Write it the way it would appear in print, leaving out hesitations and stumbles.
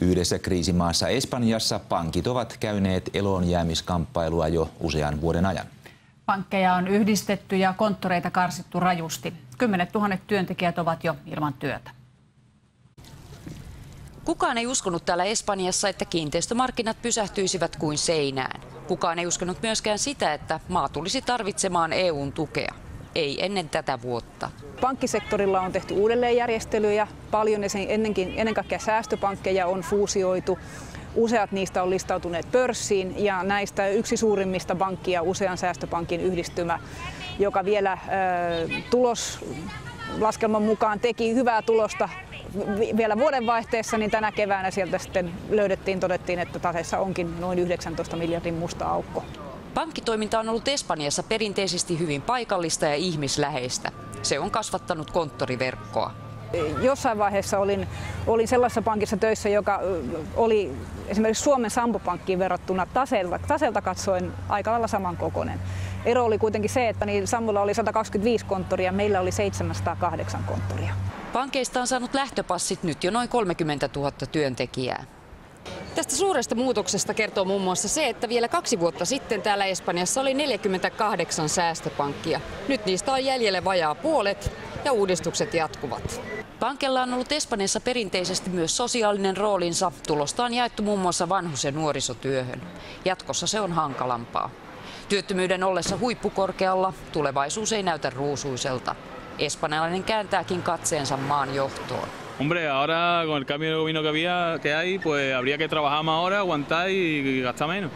Yhdessä kriisimaassa Espanjassa pankit ovat käyneet eloonjäämiskamppailua jo usean vuoden ajan. Pankkeja on yhdistetty ja konttoreita karsittu rajusti. 10 000 työntekijät ovat jo ilman työtä. Kukaan ei uskonut täällä Espanjassa, että kiinteistömarkkinat pysähtyisivät kuin seinään. Kukaan ei uskonut myöskään sitä, että maa tulisi tarvitsemaan EU:n tukea. Ei ennen tätä vuotta. Pankkisektorilla on tehty uudelleenjärjestelyjä paljon ja ennen kaikkea säästöpankkeja on fuusioitu. Useat niistä on listautuneet pörssiin ja näistä yksi suurimmista pankkia usean säästöpankin yhdistymä, joka vielä tuloslaskelman mukaan teki hyvää tulosta vielä vuodenvaihteessa, niin tänä keväänä sieltä sitten todettiin, että taseessa onkin noin 19 miljardin musta aukko. Pankkitoiminta on ollut Espanjassa perinteisesti hyvin paikallista ja ihmisläheistä. Se on kasvattanut konttoriverkkoa. Jossain vaiheessa olin sellaisessa pankissa töissä, joka oli esimerkiksi Suomen Sampo-pankkiin verrattuna taseelta katsoen aika lailla samankokoinen. Ero oli kuitenkin se, että Sampolla oli 125 konttoria, meillä oli 708 konttoria. Pankeista on saanut lähtöpassit nyt jo noin 30 000 työntekijää. Tästä suuresta muutoksesta kertoo muun muassa se, että vielä 2 vuotta sitten täällä Espanjassa oli 48 säästöpankkia. Nyt niistä on jäljellä vajaa puolet ja uudistukset jatkuvat. Pankilla on ollut Espanjassa perinteisesti myös sosiaalinen roolinsa. Tulosta on jaettu muun muassa vanhus- ja nuorisotyöhön. Jatkossa se on hankalampaa. Työttömyyden ollessa huippukorkealla tulevaisuus ei näytä ruusuiselta. Espanjalainen kääntääkin katseensa maan johtoon. Hombre, ahora con el cambio de gobierno que hay, pues habría que trabajar más horas, aguantar y gastar menos.